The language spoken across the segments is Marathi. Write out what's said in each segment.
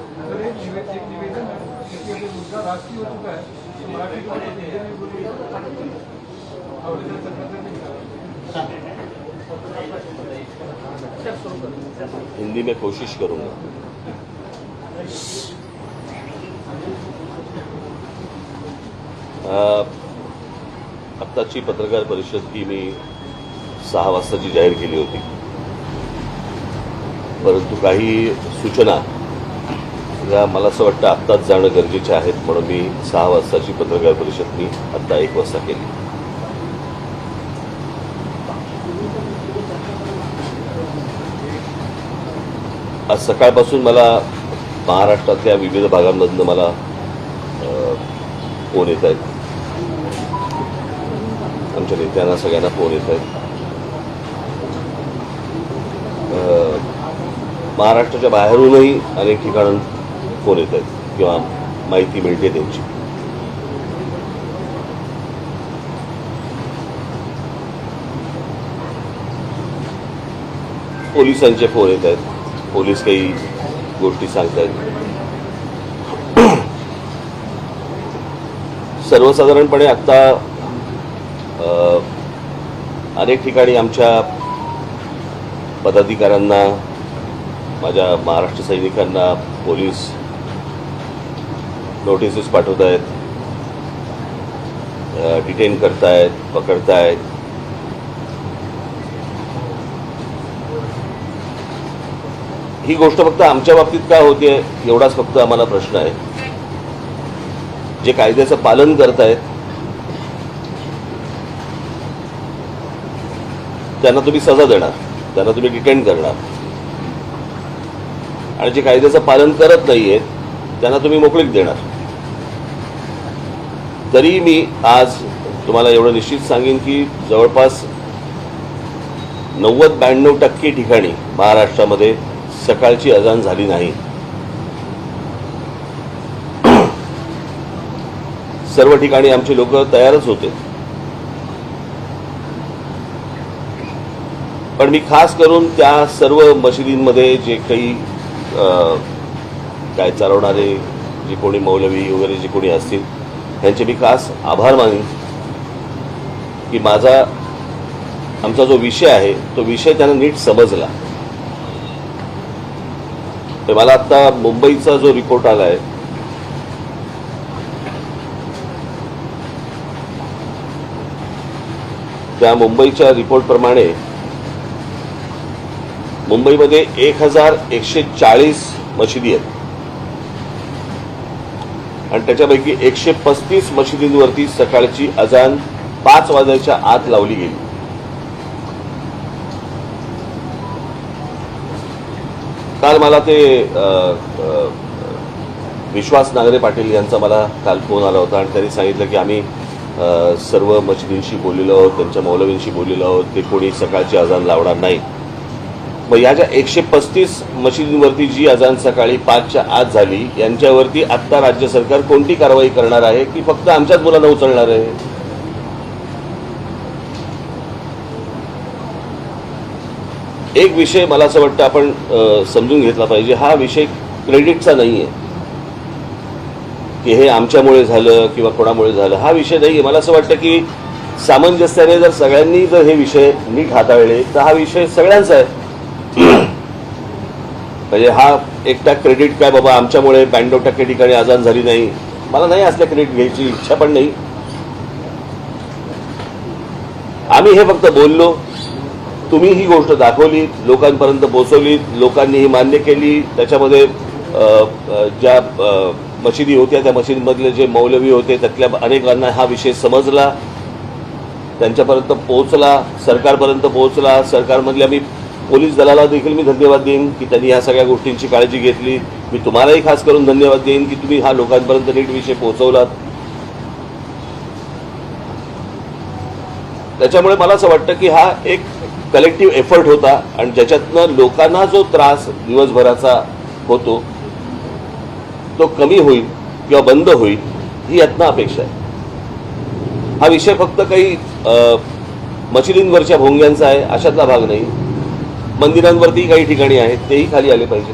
सर एक निवेदन है क्योंकि अभी मुद्दा राष्ट्रीय हो चुका है तो मराठी को हिंदी में बोलिए और इधर सरकार नहीं हिंदी में कोशिश करूंगा। आत्ताची पत्रकार परिषद ही मी 6 वाजताची जाहीर केली होती, परंतु काही सूचना या मला असं वाटतं आत्ताच जाणं गरजेचे आहेत, म्हणून मी 6 वाजताची पत्रकार परिषद मी आत्ता 1 वाजता केली। आज सकाळपासून मला महाराष्ट्रातल्या विविध भागांमधनं मला फोन येत आहेत, आमच्या नेत्यांना सगळ्यांना फोन येत आहेत। महाराष्ट्राच्या बाहेरूनही अनेक ठिकाणून फोन येत आहेत किंवा माहिती मिळते त्यांची। पोलिसांचे फोन येत आहेत, पोलीस काही गोष्टी सांगतायत। सर्वसाधारणपणे आता अनेक ठिकाणी आमच्या पदाधिकाऱ्यांना, माझ्या महाराष्ट्र सैनिकांना पोलीस नोटिसेस पाठवत आहेत, डिटेन करतायत, पकडतायत। ही गोष्ट फक्त आमच्या बाबतीत का होते एवढाच फक्त आम्हाला प्रश्न आहे। जे कायद्याचं पालन करतायत त्यांना तुम्ही सजा देणार, त्यांना तुम्ही डिटेन करणार, आणि जे कायद्याचं पालन करत नाहीयेत त्यांना तुम्ही मोकळीक देणार। तरी मी आज तुम्हाला एवढं निश्चित सांगेन की जवळपास 90-92% ठिकाणी महाराष्ट्रामध्ये सकाळची अजान झाली नाही। सर्व ठिकाणी आमचे लोक तयारच होते, पण मी खास करून त्या सर्व मशिदींमध्ये जे काही काय चालवणारे जे कोणी मौलवी वगैरे जे कोणी असतील त्यांचे मी खास आभार मानेन की आमचा जो विषय आहे तो विषय त्यांना नीट समजला। तर मला आता मुंबईचा जो रिपोर्ट आलाय त्या मुंबईच्या रिपोर्टप्रमाणे मुंबईमध्ये 1140 मशिदी आहेत आणि त्याच्यापैकी 135 मशिदींवरती सकाळची अजान 5 वाजायच्या आत लावली गेली। काल मला ते विश्वास नांगरे पाटील यांचा मला काल फोन आला होता आणि त्यांनी सांगितलं की आम्ही सर्व मशिदींशी बोललेलो आहोत, त्यांच्या मौलवींशी बोललेलो आहोत, ते कोणी सकाळची अजान लावणार नाही। मग या ज्या 135 मशिदींवरती जी अजान सकाळी 5च्या आत झाली यांच्यावरती आत्ता राज्य सरकार कोणती कारवाई करणार आहे की फक्त आमच्याच मुलांना उचलणार आहे? एक विषय मला असं वाटतं आपण समजून घेतला पाहिजे। हा विषय क्रेडिटचा नाहीये की हे आमच्यामुळे झालं किंवा कोणामुळे झालं, हा विषय नाहीये। मला असं वाटतं की सामंजस्याने जर सगळ्यांनी जर हे विषय नीट हाताळले तर हा विषय सगळ्यांचा आहे। म्हणजे हा एकटा क्रेडिट काय बाबा आमच्यामुळे 92% ठिकाणी अजान झाली नाही, मला नाही असल्या क्रेडिट घ्यायची इच्छा पण नाही। आम्ही हे फक्त बोललो, तुम्ही ही गोष्ट दाखवली, लोकांपर्यंत पोहोचवली, लोकांनी ही मान्य केली। त्याच्यामध्ये ज्या मशिदी होत्या त्या मशिदीमधले जे मौलवी होते त्यातल्या अनेकांना हा विषय समजला, त्यांच्यापर्यंत पोहोचला, सरकारपर्यंत पोहोचला। सरकारमधल्या मी पोलीस दलाला देखील मी धन्यवाद देईन की त्यांनी ह्या सगळ्या गोष्टींची काळजी घेतली। मी तुम्हालाही खास करून धन्यवाद देईन की तुम्ही हा लोकांपर्यंत नीट विषय पोहोचवलात। त्याच्यामुळे मला असं वाटतं की हा एक कलेक्टिव्ह एफर्ट होता आणि ज्याच्यातनं लोकांना जो त्रास दिवसभराचा होतो तो कमी होईल किंवा बंद होईल ही यातनं अपेक्षा आहे। हा विषय फक्त काही मशिदींवरच्या भोंग्यांचा आहे अशातला भाग नाही। मंदिरांवरती काही ठिकाणी आहेत तेही खाली आले पाहिजे।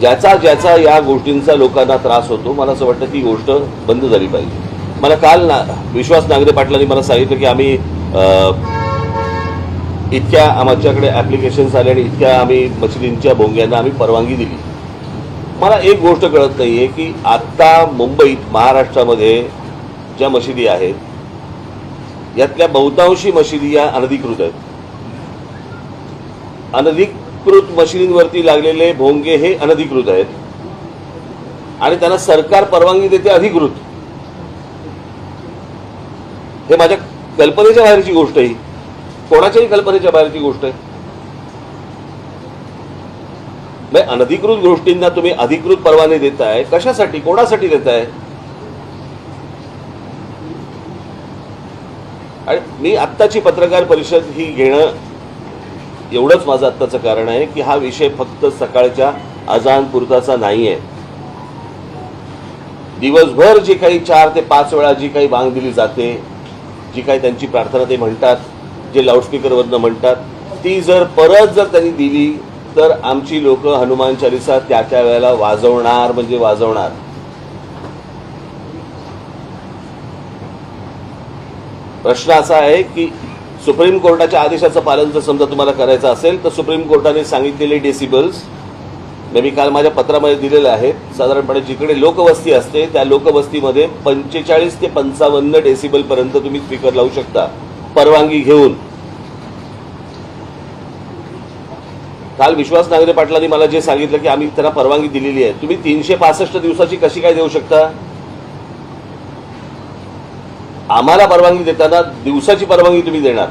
ज्याचा ज्याचा या गोष्टींचा लोकांना त्रास होतो, मला असं वाटतं ती गोष्ट बंद झाली पाहिजे. मला काल विश्वास नांगरे पाटलांनी मला सांगितलं की आम्ही इतक्या आमच्याकडे ॲप्लिकेशन्स आले आणि इतक्या आम्ही मशिदींच्या भोंग्यांना आम्ही परवानगी दिली. मला एक गोष्ट कळत नाही आहे की आत्ता मुंबईत महाराष्ट्रामध्ये ज्या मशिदी आहेत यातल्या बहुतांशी मशिदी या अनधिकृत आहेत. अनधिकृत मशिदींवरती लागलेले भोंगे हे अनधिकृत आहेत आणि त्यांना सरकार परवानगी देते अधिकृत. हे माझ्या कल्पनेच्या बाहेरची गोष्ट आहे, कोणाच्याही कल्पनेच्या बाहेरची गोष्ट आहे. अनधिकृत गोष्टींना तुम्ही अधिकृत परवाने देताय, कशासाठी, कोणासाठी देताय? आणि मी आत्ताची पत्रकार परिषद ही घेणं एवढंच माझं आत्ताचं कारण आहे की हा विषय फक्त सकाळच्या अजान पुरताचा नाही आहे. दिवसभर जी काही 4 ते 5 वेळा जी काही बांग दिली जाते, जी काही त्यांची प्रार्थना ते म्हणतात, जे लाऊडस्पीकरवरनं म्हणतात, ती जर परत जर त्यांनी दिली तर आमची लोक हनुमान चालीसा त्या त्या वेळेला वाजवणार म्हणजे वाजवणार. प्रश्न असा आहे की सुप्रीम कोर्टाच्या आदेशाचं पालन जर समजा तुम्हाला करायचं असेल तर सुप्रीम कोर्टाने सांगितलेले डेसिबल्स मी काल माझ्या पत्रामध्ये दिलेले आहेत. साधारणपणे जिकडे लोकवस्ती असते त्या लोकवस्तीमध्ये 45 ते 55 डेसिबल पर्यंत तुम्ही स्पीकर लावू शकता परवानगी घेऊन. काल विश्वास नांगरे पाटलांनी मला जे सांगितलं की आम्ही त्यांना परवानगी दिलेली आहे. तुम्ही 365 दिवसाची कशी काय देऊ शकता? आम्हाला परवानगी देताना दिवसाची परवानगी तुम्ही देणार,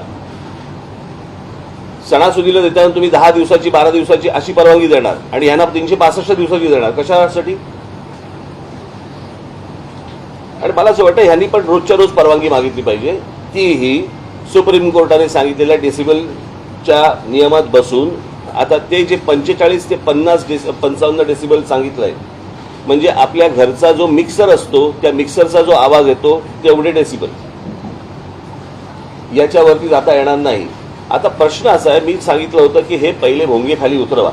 सणासुदीला देताना तुम्ही 10 दिवसाची 12 दिवसाची अशी परवानगी देणार आणि यांना 365 दिवसाची देणार. कशासाठी? आणि मला असं वाटतं ह्यांनी पण रोजच्या रोज परवानगी मागितली पाहिजे, तीही सुप्रीम कोर्टाने सांगितलेल्या डेसिबलच्या नियमात बसून. आता ते जे 45 ते 55 डेसिबल सांगितलंय म्हणजे आपल्या घरचा जो मिक्सर असतो त्या मिक्सरचा जो आवाज येतो तेवढे डेसिबल, याच्यावरती जाता येणार नाही. आता प्रश्न असा आहे, मी सांगितलं होतं की हे पहिले भोंगे खाली उतरवा.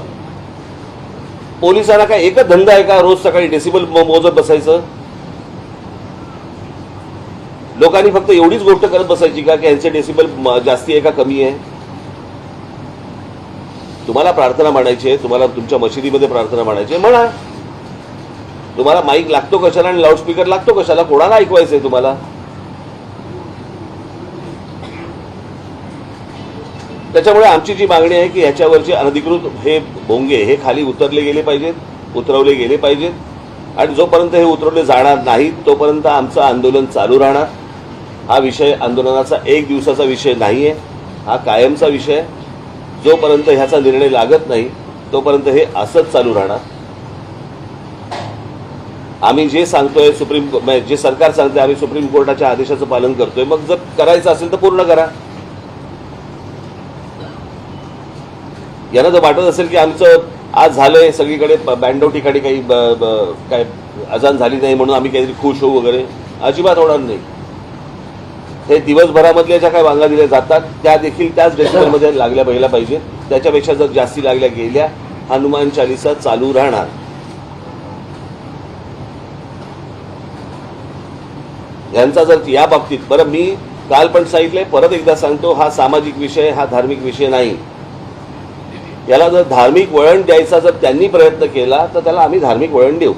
पोलिसांना काय एकच धंदा आहे का रोज सकाळी डेसिबल मोजत बसायचं? लोकांनी फक्त एवढीच गोष्ट करत बसायची का की यांचे डेसिबल जास्ती आहे का कमी आहे? तुम्हाला प्रार्थना म्हणायची आहे, तुम्हाला तुमच्या मशिदीमध्ये प्रार्थना म्हणायची आहे, म्हणा. तुम्हाला माईक लागतो कशाला आणि लाऊडस्पीकर लागतो कशाला? कोणाला ऐकवायचंय तुम्हाला? त्याच्यामुळे आमची जी मागणी आहे की ह्याच्यावरचे अनधिकृत हे भोंगे हे खाली उतरले गेले पाहिजेत, उतरवले गेले पाहिजेत. आणि जोपर्यंत हे उतरवले जाणार नाहीत तोपर्यंत आमचं आंदोलन चालू राहणार. हा विषय आंदोलनाचा 1 दिवसाचा विषय नाही आहे, हा कायमचा विषय आहे. जोपर्यंत ह्याचा निर्णय लागत नाही तोपर्यंत हे असंच चालू राहणार. आम्ही जे सांगतोय जे सरकार सांगतोय आम्ही सुप्रीम कोर्टाच्या आदेशाचं पालन करतोय. मग जर करायचं असेल तर पूर्ण करा. यांना जर वाटत असेल की आमचं आज झालंय सगळीकडे बँडो ठिकाणी काही काय अजान झाली नाही म्हणून आम्ही काहीतरी खुश होऊ वगैरे, अजिबात होणार नाही. हे दिवसभरामधल्या ज्या काही बांगा दिल्या जातात त्या देखील त्याच डेसिबलमध्ये लागल्या पाहिजे. त्याच्यापेक्षा जर जास्ती लागल्या गेल्या हनुमान चालीसा चालू राहणार. यांचा जर या बाबतीत, बरं मी काल पण सांगितलंय, परत एकदा सांगतो, हा सामाजिक विषय, हा धार्मिक विषय नाही. याला जर धार्मिक वळण द्यायचा जर त्यांनी प्रयत्न केला तर त्याला आम्ही धार्मिक वळण देऊ.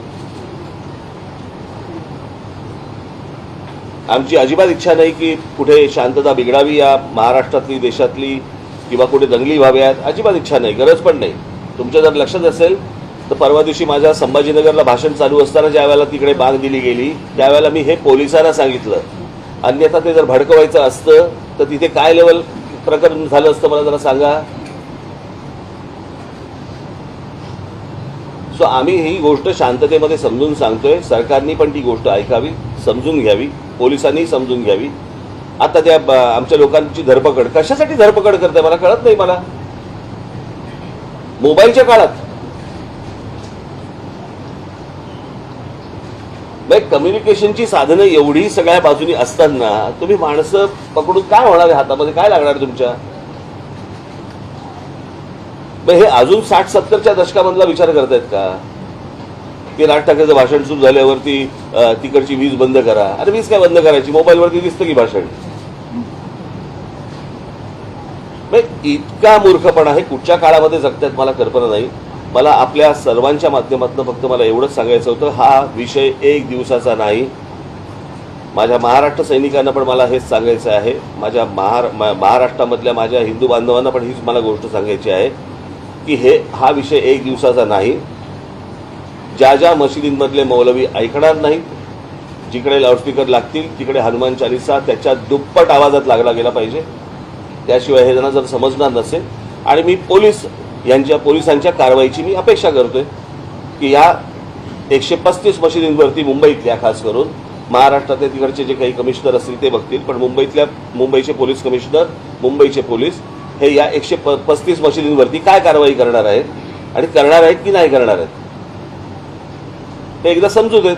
आमची अजिबात इच्छा नाही की कुठे शांतता बिघडावी या महाराष्ट्रातली, देशातली, किंवा कुठे दंगली व्हाव्यात. अजिबात इच्छा नाही, गरज पण नाही. तुमच्या जर लक्षात असेल तर परवा दिवशी माझ्या संभाजीनगरला भाषण चालू असताना ज्या वेळेला तिकडे बांग दिली गेली त्यावेळेला मी हे पोलिसांना सांगितलं. अन्यथा ते जर भडकवायचं असतं तर तिथे काय लेवल प्रकरण झालं असतं मला जरा सांगा. सो आम्ही ही गोष्ट शांततेमध्ये समजून सांगतोय. सरकारनी पण ती गोष्ट ऐकावी, समजून घ्यावी, पोलिसांनी समजून घ्यावी. आता त्या आमच्या लोकांची धरपकड कशासाठी धरपकड करताय मला कळत नाही. मला मोबाईलच्या काळात कम्युनिकेशनची साधनं एवढी सगळ्या बाजूनी असताना तुम्ही माणसं पकडून काय होणार आहे? हातामध्ये काय लागणार तुमच्या? हे अजून 60-70च्या दशकामधला विचार करतायत का? की राज ठाकरेचं भाषण सुरू झाल्यावरती तिकडची वीज बंद करा. अरे वीज काय बंद करायची, मोबाईलवरती दिसतं की भाषण. इतका मूर्खपणा हे कुठच्या काळामध्ये जगतात मला कल्पना नाही. मला आपल्या सर्वांच्या माध्यमातून फक्त मला एवढंच सांगायचं होतं, हा विषय एक दिवसाचा नाही. माझ्या महाराष्ट्र सैनिकांना पण मला हेच सांगायचं आहे, माझ्या महाराष्ट्रामधल्या माझ्या हिंदू बांधवांना पण हीच मला गोष्ट सांगायची आहे की हा विषय एक दिवसाचा नाही. ज्या मशिदींमधले मौलवी ऐकणार नाहीत, जिकडे लाऊडस्पीकर लागतील तिकडे हनुमान चालीसा त्याच्या दुप्पट आवाजात लागला गेला पाहिजे. त्याशिवाय हे जर समजणार नसेल, आणि मी पोलिसांच्या कारवाईची मी अपेक्षा करतोय की या 135 मशिदींवरती मुंबईतल्या खास करून महाराष्ट्रातले तिकडचे जे काही कमिशनर असतील ते बघतील, पण मुंबईचे पोलीस कमिशनर, मुंबईचे पोलीस हे या 135 मशिदींवरती काय कारवाई करणार आहेत आणि करणार आहेत की नाही करणार आहेत ते एकदा समजू देत.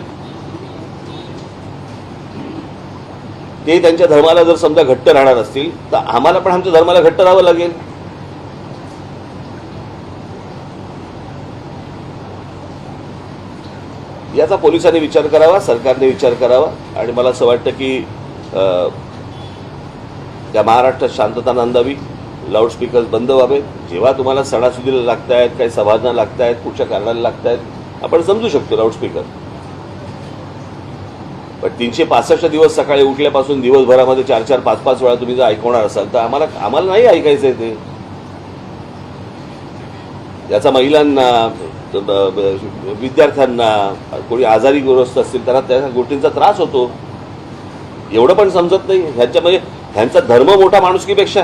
ते त्यांच्या धर्माला जर समजा घट्ट राहणार असतील तर आम्हाला पण आमच्या धर्माला घट्ट राहावं लागेल. याचा पोलिसांनी विचार करावा, सरकारने विचार करावा. आणि मला असं वाटतं की त्या महाराष्ट्रात शांतता नांदावी, लाऊडस्पीकर बंद व्हावेत. जेव्हा तुम्हाला सणासुदीला लागतायत, काही सभाजना लागतायत, कुठच्या कारणाला लागतायत, आपण समजू शकतो लाऊडस्पीकर. पण 365 दिवस सकाळी उठल्यापासून दिवसभरामध्ये 4-4, 5-5 वेळा तुम्ही जर ऐकवणार असाल तर आम्हाला नाही ऐकायचंय ते. याचा महिलांना, विद्यार्थ्यांना, कोणी आजारी ग्रस्त असतील त्यांना त्या गोष्टींचा त्रास होतो. एवढं पण समजत नाही ह्यांच्यामध्ये. ह्यांचा धर्म मोठा माणुसकीपेक्षा.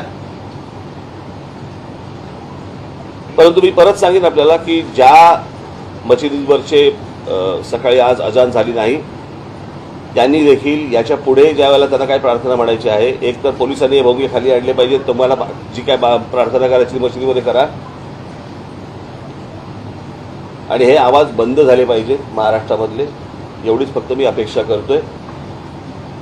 परंतु मी परत सांगेन आपल्याला की ज्या मशिदींवरचे सकाळी आज अजान झाली नाही, त्यांनी देखील याच्या पुढे ज्या वेळेला त्यांना काय प्रार्थना म्हणायची आहे, एक तर पोलिसांनी हे भोंगे खाली आणले पाहिजे. तुम्हाला जी काय प्रार्थना करायची मशिदीमध्ये करा, आणि हे आवाज बंद झाले पाहिजे महाराष्ट्रामधले. एवढीच फक्त मी अपेक्षा करतोय.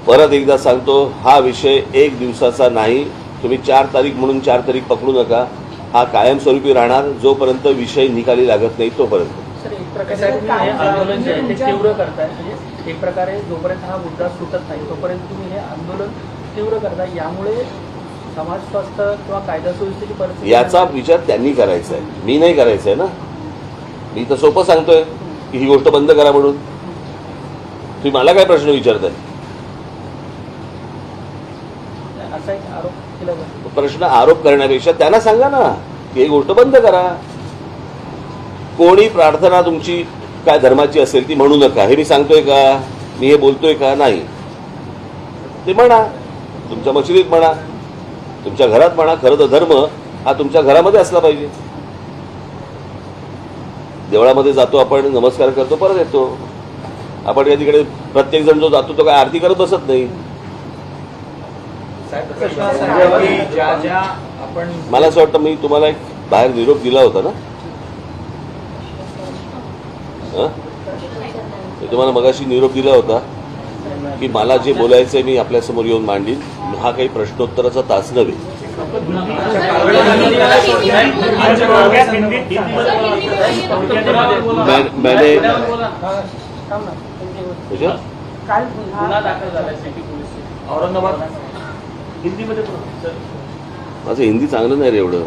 परत एकदा सांगतो, हा विषय एक दिवसाचा नाही. तुम्ही 4 तारीख म्हणून 4 तारीख पकडू नका. हा कायमस्वरूपी राहणार जोपर्यंत विषय निकाली लागत नाही तोपर्यंत. सर, एक प्रकारे तुम्ही हे आंदोलन जे आहे ते तीव्र करताय. म्हणजे एक प्रकारे जोपर्यंत हा मुद्दा सुटत नाही तोपर्यंत तुम्ही हे आंदोलन तीव्र करताय. यामुळे समाज स्वास्थ्य किंवा कायदा सुव्यवस्थेची परिस्थिती याचा विचार त्यांनी करायचा आहे, मी नाही करायचा आहे ना. मी तर सोपं सांगतोय की ही गोष्ट बंद करा म्हणून. तुम्ही मला काय प्रश्न विचारताय? असा एक आरोप केला जातो. प्रश्न आरोप करण्यापेक्षा त्यांना सांगा ना की ही गोष्ट बंद करा. कोणी प्रार्थना तुमची काय धर्माची असेल ती म्हणू नका, हे मी सांगतोय का? मी हे बोलतोय का? नाही. ते म्हणा, तुमच्या मशिदीत म्हणा, तुमच्या घरात म्हणा. खरं तर धर्म हा तुमच्या घरामध्ये असला पाहिजे. देवळामध्ये जातो आपण, नमस्कार करतो, परत येतो. आपण या तिकडे प्रत्येक जण जो जातो तो काय आरती करत बसत नाही. मला असं वाटतं मी तुम्हाला एक बाहेर निरोप दिला होता ना. मी तुम्हाला मगाशी निरोप दिला होता की मला जे बोलायचंय मी आपल्यासमोर येऊन मांडीन. हा काही प्रश्नोत्तराचा तास नव्हे. मैंने काल गुन्हा दाखल झाला सिटी पोलीस औरंगाबाद हिंदीमध्ये. माझं हिंदी चांगलं नाही रे एवढं.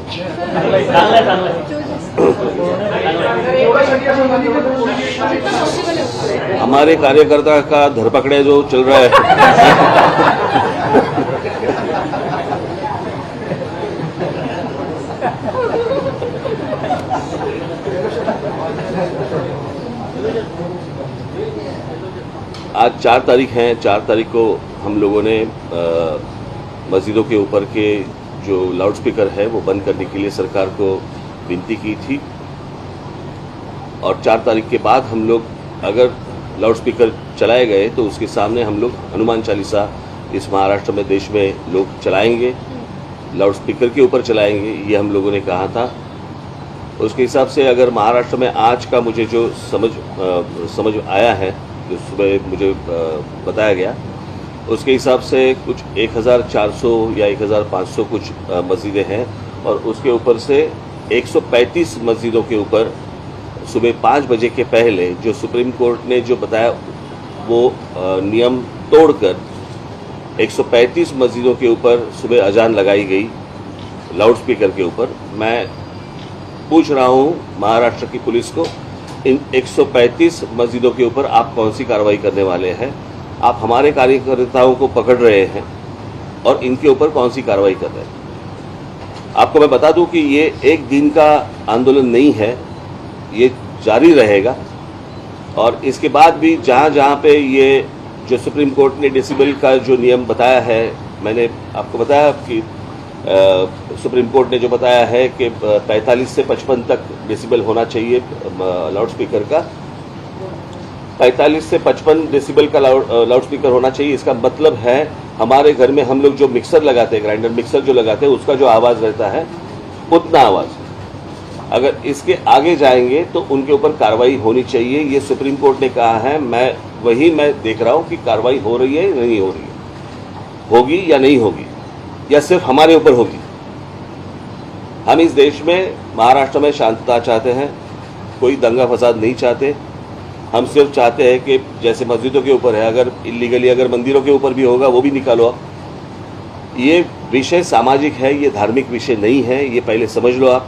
हमारे कार्यकर्ता का धरपकड़ा जो चल रहा है आज 4 तारीख है. 4 तारीख को हम लोगों ने मस्जिदों के ऊपर के जो लाउडस्पीकर है वो बंद करने के लिए सरकार को विनती की थी. और 4 तारीख के बाद हम लोग अगर लाउडस्पीकर चलाए गए तो उसके सामने हम लोग हनुमान चालीसा इस महाराष्ट्र में, देश में लोग चलाएंगे, लाउडस्पीकर के ऊपर चलाएंगे. ये हम लोगों ने कहा था. उसके हिसाब से अगर महाराष्ट्र में आज का मुझे जो समझ आया है, जो सुबह मुझे बताया गया, उसके हिसाब से कुछ 1400 या 1500 कुछ मस्जिदें हैं. और उसके ऊपर से 135 मस्जिदों के ऊपर सुबह 5 बजे के पहले जो सुप्रीम कोर्ट ने जो बताया वो नियम तोड़कर 135 मस्जिदों के ऊपर सुबह अजान लगाई गई लाउड स्पीकर के ऊपर। मैं पूछ रहा हूं महाराष्ट्र की पुलिस को, इन 135 मस्जिदों के ऊपर आप कौन सी कार्रवाई करने वाले हैं? आप हमारे कार्यकर्ताओं को पकड़ रहे हैं और इनके ऊपर कौन सी कार्रवाई कर रहे हैं? आपको मैं बता दूं कि ये एक दिन का आंदोलन नहीं है, ये जारी रहेगा। और इसके बाद भी जहां जहां पे ये जो सुप्रीम कोर्ट ने डेसिबल का जो नियम बताया है, मैंने आपको बताया कि सुप्रीम कोर्ट ने जो बताया है कि 45 से 55 तक डेसिबल होना चाहिए लाउड स्पीकर का। 45 से 55 डेसिबल का लाउड स्पीकर होना चाहिए। इसका मतलब है हमारे घर में हम लोग जो मिक्सर लगाते हैं, ग्राइंडर मिक्सर जो लगाते हैं, उसका जो आवाज़ रहता है उतना आवाज़। अगर इसके आगे जाएंगे तो उनके ऊपर कार्रवाई होनी चाहिए, ये सुप्रीम कोर्ट ने कहा है। मैं देख रहा हूँ कि कार्रवाई हो रही है या नहीं हो रही है, होगी या नहीं होगी, या सिर्फ हमारे ऊपर होगी। हम इस देश में महाराष्ट्र में शांतता चाहते हैं, कोई दंगा फसाद नहीं चाहते। हम सिर्फ चाहते हैं कि जैसे मस्जिदों के ऊपर है, अगर इलीगली अगर मंदिरों के ऊपर भी होगा वो भी निकालो आप। ये विषय सामाजिक है, ये धार्मिक विषय नहीं है, ये पहले समझ लो आप।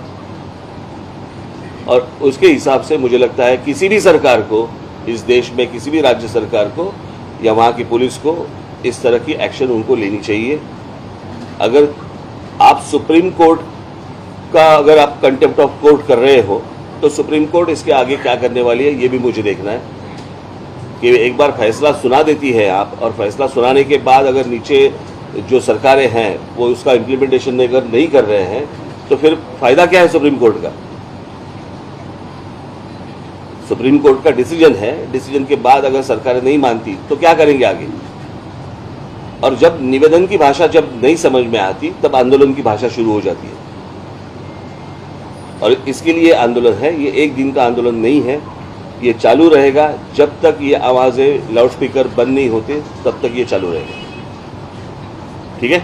और उसके हिसाब से मुझे लगता है किसी भी सरकार को इस देश में, किसी भी राज्य सरकार को या वहाँ की पुलिस को इस तरह की एक्शन उनको लेनी चाहिए। अगर आप सुप्रीम कोर्ट का अगर आप कंटेम्प्ट ऑफ कोर्ट कर रहे हो तो सुप्रीम कोर्ट इसके आगे क्या करने वाली है ये भी मुझे देखना है। कि एक बार फैसला सुना देती है आप, और फैसला सुनाने के बाद अगर नीचे जो सरकारें हैं वो उसका इम्प्लीमेंटेशन अगर नहीं कर रहे हैं तो फिर फायदा क्या है सुप्रीम कोर्ट का? सुप्रीम कोर्ट का डिसीजन है, डिसीजन के बाद अगर सरकारें नहीं मानती तो क्या करेंगे आगे? और जब निवेदन की भाषा जब नहीं समझ में आती तब आंदोलन की भाषा शुरू हो जाती है। और इसके लिए आंदोलन है, ये एक दिन का आंदोलन नहीं है, ये चालू रहेगा जब तक ये आवाजें लाउड स्पीकर बंद नहीं होते, तब तक ये चालू रहेगा। ठीक है।